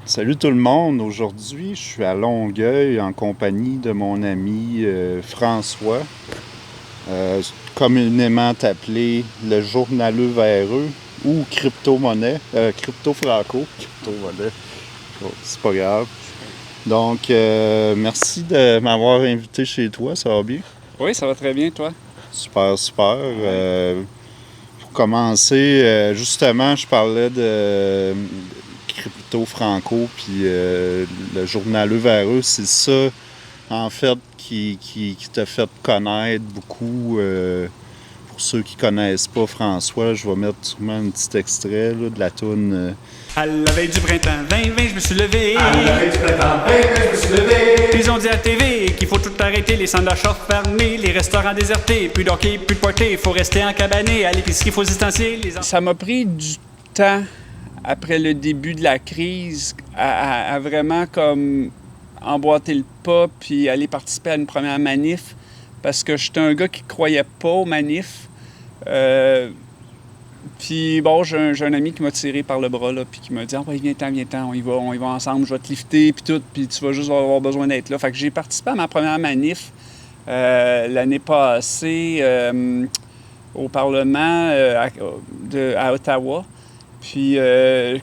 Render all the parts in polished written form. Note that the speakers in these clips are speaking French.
Salut tout le monde. Aujourd'hui, je suis à Longueuil en compagnie de mon ami François, communément appelé le journaleux véreux ou crypto-monnaie, crypto-franco, crypto-monnaie, oh, c'est pas grave. Donc, merci de m'avoir invité chez toi, ça va bien? Oui, ça va très bien, toi. Super, super. Pour commencer, justement, je parlais de crypto franco, puis le journaleux véreux, c'est ça, en fait, qui t'a fait connaître beaucoup. Pour ceux qui connaissent pas François, je vais mettre sûrement un petit extrait là, de la toune. À la veille du printemps 2020, je me suis levé. À la veille du printemps 2020, je me suis levé. Ils ont dit à TV qu'il faut tout arrêter, les centres d'achat fermés, les restaurants désertés, plus d'hockey, plus de party, faut rester encabané, à l'épicerie, faut se distancier. Ça m'a pris du temps après le début de la crise à vraiment comme emboîter le pas puis aller participer à une première manif parce que j'étais un gars qui croyait pas aux manifs. Puis bon, j'ai un ami qui m'a tiré par le bras, là, puis qui m'a dit « Ah ouais, viens-t'en, on y va ensemble, je vais te lifter, puis tout, puis tu vas juste avoir besoin d'être là. » Fait que j'ai participé à ma première manif l'année passée au Parlement à Ottawa. Puis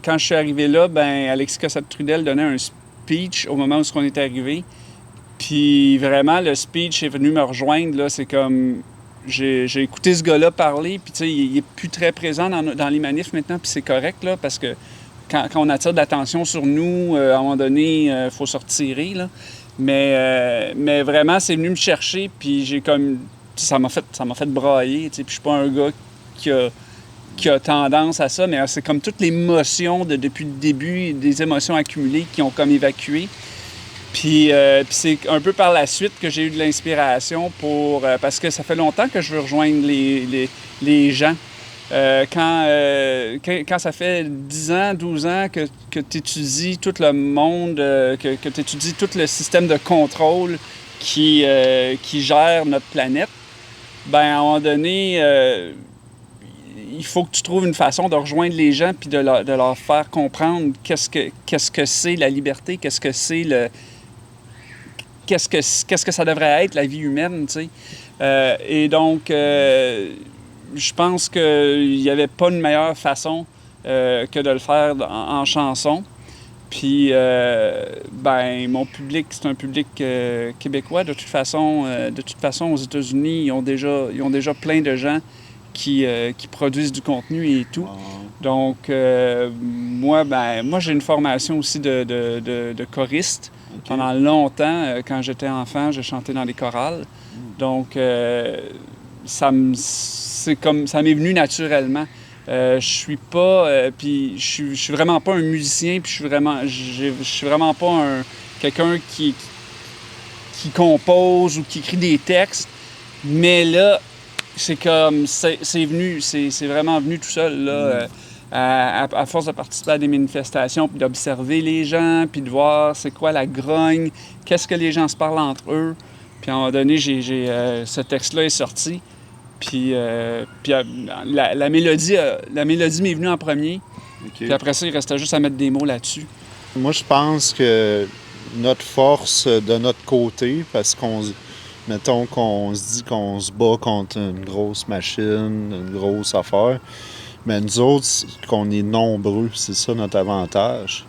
quand je suis arrivé là, ben Alexis Cossette-Trudel donnait un speech au moment où on est arrivé. Puis vraiment, le speech est venu me rejoindre, là, c'est comme... J'ai écouté ce gars-là parler, puis tu sais, il est plus très présent dans les manifs maintenant, puis c'est correct, là, parce que quand on attire de l'attention sur nous, à un moment donné, il faut se retirer, là. Mais vraiment, c'est venu me chercher, puis j'ai comme... Ça m'a fait brailler, tu sais, puis je suis pas un gars qui a tendance à ça, mais c'est comme toute l'émotion depuis le début, des émotions accumulées qui ont comme évacué. Puis c'est un peu par la suite que j'ai eu de l'inspiration pour... parce que ça fait longtemps que je veux rejoindre les gens. Quand ça fait 10 ans, 12 ans que tu étudies tout le monde, que tu étudies tout le système de contrôle qui gère notre planète, ben à un moment donné, il faut que tu trouves une façon de rejoindre les gens puis de leur faire comprendre qu'est-ce que c'est la liberté, qu'est-ce que c'est le... Qu'est-ce que ça devrait être, la vie humaine, tu sais. Et donc, je pense qu'il n'y avait pas une meilleure façon que de le faire en chanson. Puis, ben, mon public, c'est un public québécois. De toute façon, aux États-Unis, ils ont déjà plein de gens qui produisent du contenu et tout. Donc, moi, j'ai une formation aussi de choriste. OK. Pendant longtemps, quand j'étais enfant, j'ai chanté dans des chorales. Donc, ça m'est venu naturellement. Je suis pas, puis je suis vraiment pas un musicien, puis je suis vraiment pas quelqu'un qui compose ou qui écrit des textes. Mais là, c'est comme, c'est vraiment venu tout seul, là. À force de participer à des manifestations, puis d'observer les gens, puis de voir c'est quoi la grogne, qu'est-ce que les gens se parlent entre eux. Puis à un moment donné, ce texte-là est sorti. Puis la mélodie m'est venue en premier. OK. Puis après ça, il restait juste à mettre des mots là-dessus. Moi, je pense que notre force de notre côté, parce mettons qu'on se dit qu'on se bat contre une grosse machine, une grosse affaire, mais nous autres, qu'on est nombreux, c'est ça notre avantage.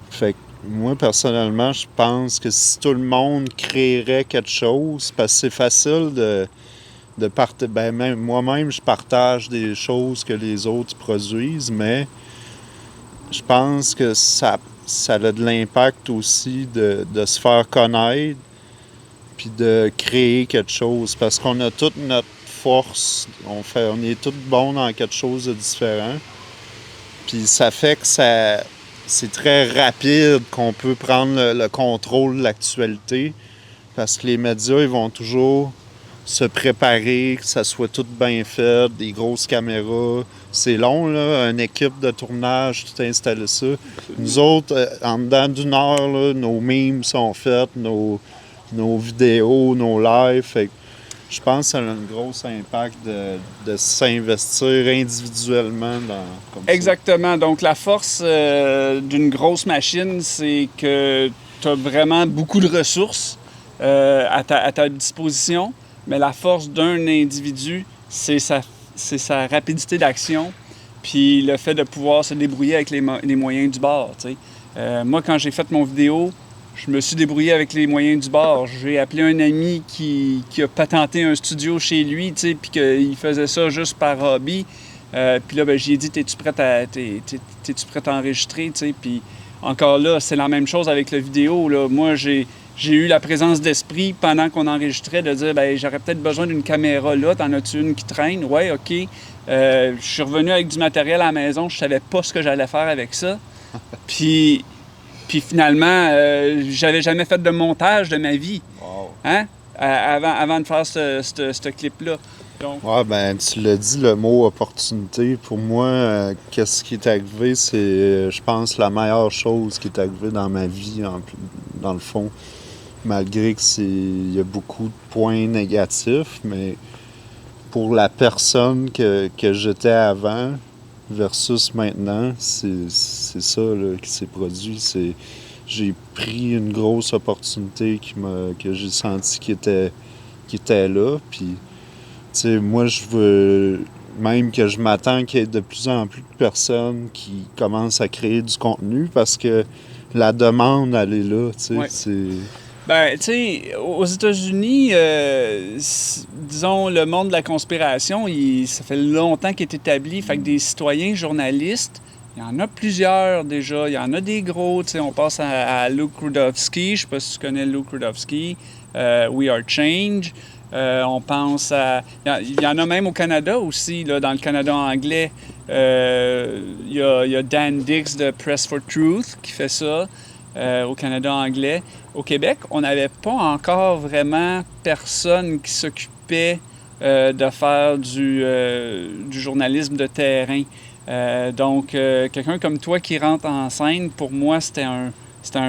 Fait que moi, personnellement, je pense que si tout le monde créerait quelque chose, parce que c'est facile de partager, ben même moi-même, je partage des choses que les autres produisent, mais je pense que ça a de l'impact aussi de se faire connaître puis de créer quelque chose parce qu'on a toute notre force, on est tous bons dans quelque chose de différent. Puis ça fait que c'est très rapide qu'on peut prendre le contrôle de l'actualité parce que les médias, ils vont toujours se préparer, que ça soit tout bien fait, des grosses caméras. C'est long, là, une équipe de tournage, tout installer ça. Nous autres, en dedans d'une heure, là, nos memes sont faits, nos vidéos, nos lives. Fait Je pense que ça a un gros impact de s'investir individuellement comme ça. Exactement. Donc, la force d'une grosse machine, c'est que tu as vraiment beaucoup de ressources à ta disposition, mais la force d'un individu, c'est sa rapidité d'action, puis le fait de pouvoir se débrouiller avec les moyens du bord. Moi, quand j'ai fait mon vidéo, je me suis débrouillé avec les moyens du bord. J'ai appelé un ami qui a patenté un studio chez lui, puis qu'il faisait ça juste par hobby. Puis là, j'y ai dit, t'es-tu prêt à enregistrer? Puis encore là, c'est la même chose avec la vidéo. Là. Moi, j'ai eu la présence d'esprit pendant qu'on enregistrait de dire, j'aurais peut-être besoin d'une caméra là. T'en as-tu une qui traîne? Ouais, OK. Je suis revenu avec du matériel à la maison. Je savais pas ce que j'allais faire avec ça. Puis finalement, j'avais jamais fait de montage de ma vie. Wow. Hein? Avant de faire ce clip-là. Donc... Ouais, tu l'as dit, le mot opportunité. Pour moi, qu'est-ce qui est arrivé, c'est, je pense, la meilleure chose qui est arrivée dans ma vie, dans le fond. Malgré il y a beaucoup de points négatifs, mais pour la personne que j'étais avant, versus maintenant, c'est ça là, qui s'est produit. J'ai pris une grosse opportunité que j'ai senti qui était là. Puis, moi, je veux même que je m'attends qu'il y ait de plus en plus de personnes qui commencent à créer du contenu parce que la demande, elle est là. Ouais. Aux États-Unis, disons, le monde de la conspiration, ça fait longtemps qu'il est établi. Fait que des citoyens journalistes, il y en a plusieurs déjà. Il y en a des gros. On passe à Luke Rudkowski. Je ne sais pas si tu connais Luke Rudkowski. We Are Change. On pense à... Il y en a même au Canada aussi, là, dans le Canada anglais. Il y a Dan Dix de Press for Truth qui fait ça au Canada anglais. Au Québec, on n'avait pas encore vraiment personne qui s'occupait de faire du journalisme de terrain. Donc, quelqu'un comme toi qui rentre en scène, pour moi, c'était un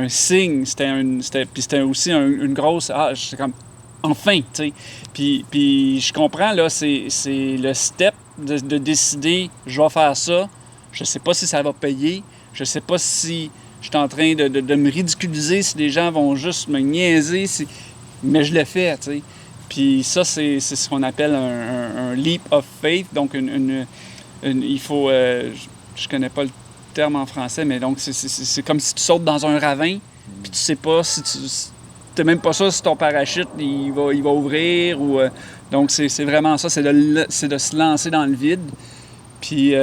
signe. Puis c'était aussi une grosse... c'est comme... Enfin, tu sais. Puis je comprends, là, c'est le step de décider, je vais faire ça. Je sais pas si ça va payer. Je sais pas si je suis en train de me ridiculiser, si les gens vont juste me niaiser. Mais je l'ai fait, tu sais. Puis ça, c'est ce qu'on appelle un leap of faith. Donc, il faut... je connais pas le terme en français, mais donc c'est comme si tu sautes dans un ravin, puis tu sais pas si tu... T'es même pas sûr si ton parachute il va ouvrir ou donc c'est vraiment ça, c'est de se lancer dans le vide. Puis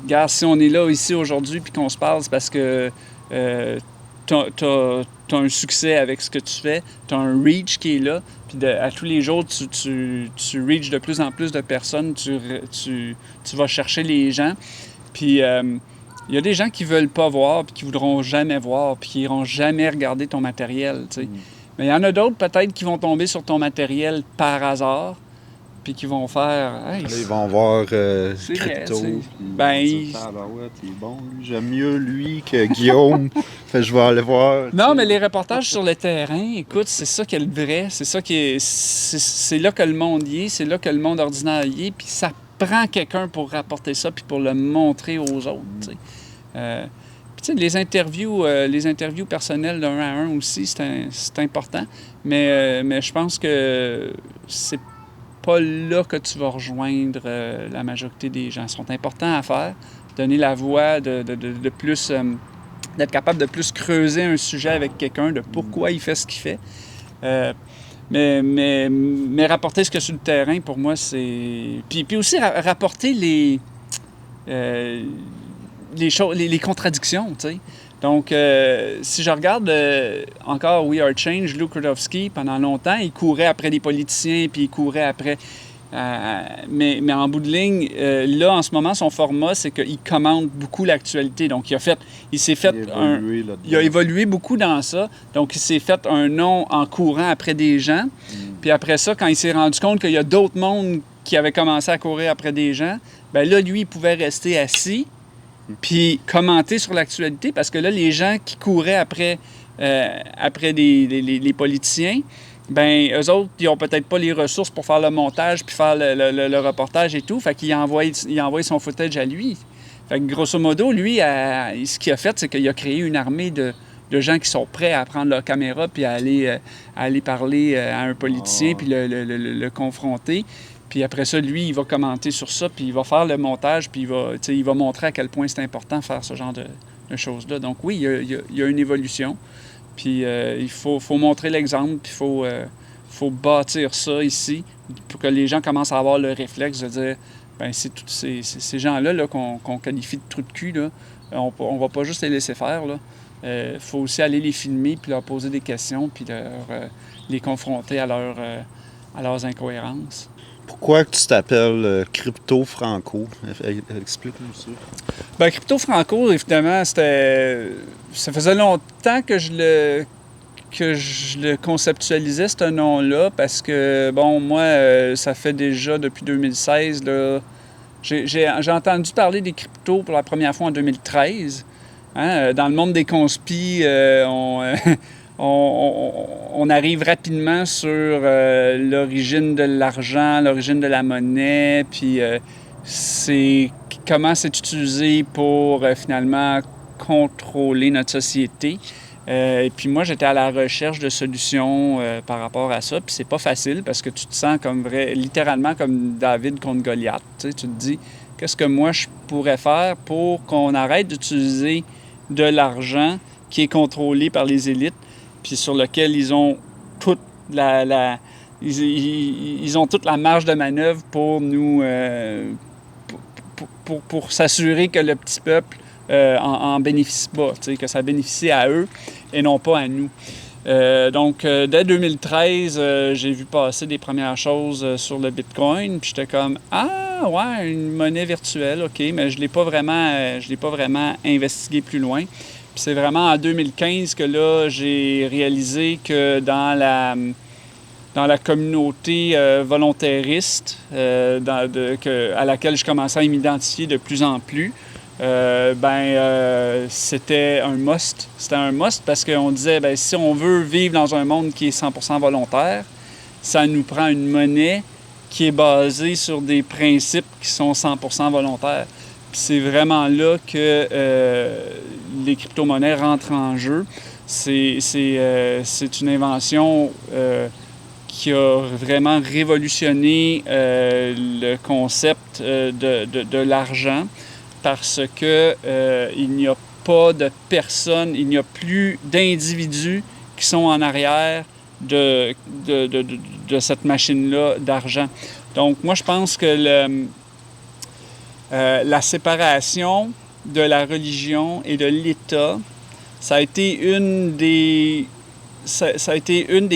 regarde, si on est là ici aujourd'hui puis qu'on se parle, c'est parce que t'as un succès avec ce que tu fais, t'as un reach qui est là, puis à tous les jours tu reach de plus en plus de personnes, tu vas chercher les gens, puis il y a des gens qui veulent pas voir, puis qui voudront jamais voir, puis qui iront jamais regarder ton matériel, tu sais. Mais il y en a d'autres, peut-être, qui vont tomber sur ton matériel par hasard, puis qui vont faire... Hey, là, ils vont voir c'est Crypto. vrai, Ouais, t'es bon, lui. J'aime mieux lui que Guillaume. Fait je vais aller voir. Non, mais les reportages sur le terrain, écoute, c'est ça qui est le vrai. C'est ça qui est... C'est là que le monde y est, c'est là que le monde ordinaire y est, puis ça prend quelqu'un pour rapporter ça puis pour le montrer aux autres. Puis tu sais, les interviews personnelles d'un à un aussi, c'est important. Mais je pense que c'est pas là que tu vas rejoindre la majorité des gens. Ils sont importants à faire, donner la voix de plus... d'être capable de plus creuser un sujet avec quelqu'un, de pourquoi il fait ce qu'il fait. Mais rapporter ce que sur le terrain, pour moi, c'est... Puis aussi rapporter les contradictions, tu sais. Donc, si je regarde encore We Are Change, Luke Rudkowski, pendant longtemps, il courait après les politiciens, puis il courait après... mais en bout de ligne, là, en ce moment, son format, c'est qu'il commente beaucoup l'actualité. Donc, il a évolué beaucoup dans ça. Donc, il s'est fait un nom en courant après des gens. Puis après ça, quand il s'est rendu compte qu'il y a d'autres mondes qui avaient commencé à courir après des gens, bien là, lui, il pouvait rester assis puis commenter sur l'actualité parce que là, les gens qui couraient après les politiciens, ben eux autres, ils ont peut-être pas les ressources pour faire le montage puis faire le reportage et tout. Fait qu'il envoie son footage à lui. Fait que grosso modo, lui, ce qu'il a fait, c'est qu'il a créé une armée de gens qui sont prêts à prendre leur caméra puis à aller parler à un politicien puis le confronter. Puis après ça, lui, il va commenter sur ça, puis il va faire le montage, puis il va montrer à quel point c'est important de faire ce genre de choses-là. Donc oui, il y a une évolution. Puis il faut montrer l'exemple, puis il faut bâtir ça ici pour que les gens commencent à avoir le réflexe de dire bien, c'est tous ces gens-là là, qu'on qualifie de trous de cul, là, on va pas juste les laisser faire. Il faut aussi aller les filmer, puis leur poser des questions, puis les confronter à leurs incohérences. Pourquoi tu t'appelles Crypto Franco? Explique-nous ça. Bien, Crypto Franco, évidemment, ça faisait longtemps que je le conceptualisais, ce nom-là, parce que, bon, moi, ça fait déjà depuis 2016, là, j'ai entendu parler des cryptos pour la première fois en 2013. Hein? Dans le monde des conspis, on arrive rapidement sur l'origine de l'argent, l'origine de la monnaie, puis comment c'est utilisé pour finalement contrôler notre société. Et puis moi, j'étais à la recherche de solutions par rapport à ça. Puis c'est pas facile parce que tu te sens littéralement comme David contre Goliath. Tu sais, tu te dis, qu'est-ce que moi je pourrais faire pour qu'on arrête d'utiliser de l'argent qui est contrôlé par les élites, puis sur lequel ils ont toute ils ont toute la marge de manœuvre pour nous pour s'assurer que le petit peuple en bénéficie pas, que ça bénéficie à eux et non pas à nous. Donc, dès 2013, j'ai vu passer des premières choses sur le Bitcoin, puis j'étais comme « Ah, ouais, une monnaie virtuelle, OK », mais je l'ai pas vraiment investigué plus loin. Puis c'est vraiment en 2015 que là, j'ai réalisé que dans la communauté volontairiste à laquelle je commençais à m'identifier de plus en plus, c'était un must. C'était un must parce qu'on disait, ben, si on veut vivre dans un monde qui est 100% volontaire, ça nous prend une monnaie qui est basée sur des principes qui sont 100% volontaires. Puis c'est vraiment là que les crypto-monnaies rentrent en jeu. C'est une invention qui a vraiment révolutionné le concept de l'argent parce que il n'y a pas de personnes, il n'y a plus d'individus qui sont en arrière de cette machine-là d'argent. Donc moi, je pense que la séparation de la religion et de l'État, ça a été une des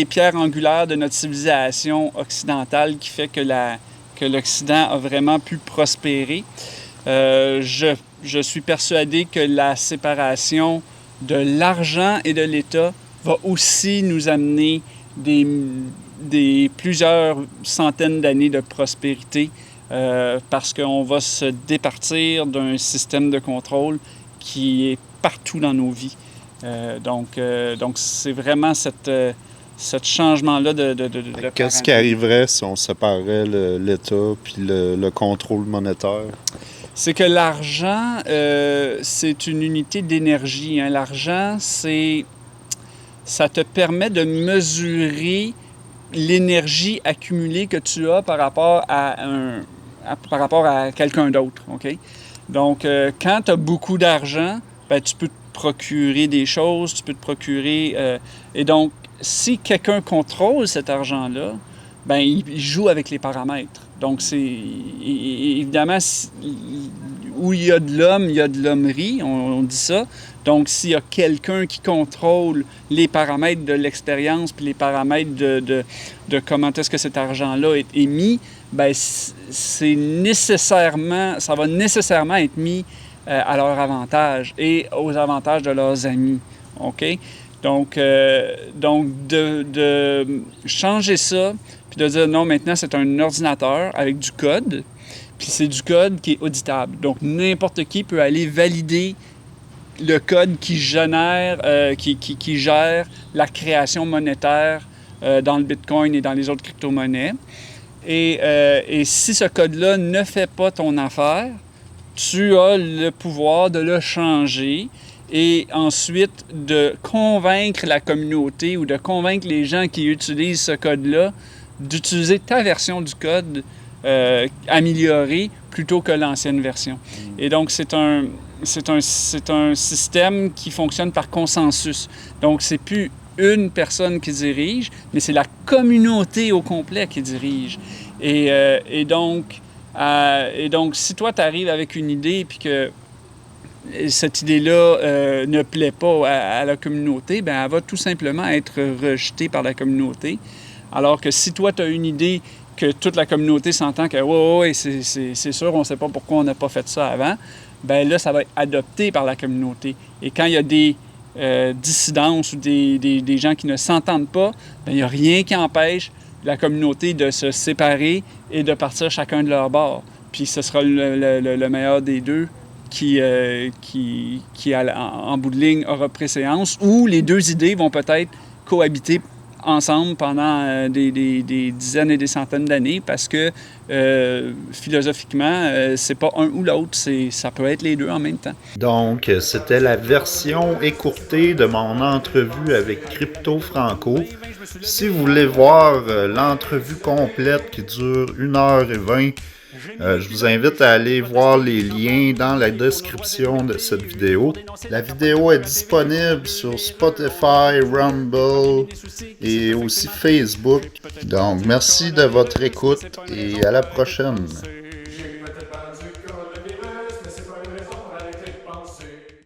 pierres angulaires de notre civilisation occidentale qui fait que l'Occident a vraiment pu prospérer. Je suis persuadé que la séparation de l'argent et de l'État va aussi nous amener des plusieurs centaines d'années de prospérité parce qu'on va se départir d'un système de contrôle qui est partout dans nos vies. Donc c'est vraiment ce changement-là de Qu'est-ce qui arriverait si on séparait l'État puis le contrôle monétaire? C'est que l'argent, c'est une unité d'énergie. Hein. L'argent, ça te permet de mesurer l'énergie accumulée que tu as par rapport à quelqu'un d'autre. Okay? Donc, quand tu as beaucoup d'argent, ben, tu peux te procurer des choses, tu peux te procurer... et donc, si quelqu'un contrôle cet argent-là, ben il joue avec les paramètres. Donc, évidemment, où il y a de l'homme, il y a de l'hommerie, on dit ça. Donc, s'il y a quelqu'un qui contrôle les paramètres de l'expérience puis les paramètres de comment est-ce que cet argent-là est émis, ben ça va nécessairement être mis à leur avantage et aux avantages de leurs amis. OK? Donc de changer ça, puis de dire non, maintenant, c'est un ordinateur avec du code, puis c'est du code qui est auditable. Donc, n'importe qui peut aller valider le code qui génère la création monétaire dans le Bitcoin et dans les autres crypto-monnaies. Et si ce code-là ne fait pas ton affaire, tu as le pouvoir de le changer et ensuite de convaincre la communauté ou de convaincre les gens qui utilisent ce code-là d'utiliser ta version du code améliorée plutôt que l'ancienne version. Et donc, c'est un système qui fonctionne par consensus. Donc, c'est plus une personne qui dirige, mais c'est la communauté au complet qui dirige. Et donc, si toi, tu arrives avec une idée et que cette idée-là ne plaît pas à la communauté, bien, elle va tout simplement être rejetée par la communauté. Alors que si toi, tu as une idée que toute la communauté s'entend que ouais, c'est sûr, on ne sait pas pourquoi on n'a pas fait ça avant, bien là, ça va être adopté par la communauté. Et quand il y a des dissidences ou des gens qui ne s'entendent pas, bien, il n'y a rien qui empêche la communauté de se séparer et de partir chacun de leur bord. Puis ce sera le meilleur des deux qui en bout de ligne, aura préséance, ou les deux idées vont peut-être cohabiter ensemble pendant des dizaines et des centaines d'années parce que philosophiquement, c'est pas un ou l'autre, ça peut être les deux en même temps. Donc, c'était la version écourtée de mon entrevue avec Crypto Franco. Si vous voulez voir l'entrevue complète qui dure 1h20, je vous invite à aller voir les liens dans la description de cette vidéo. La vidéo est disponible sur Spotify, Rumble et aussi Facebook. Donc, merci de votre écoute et à la prochaine.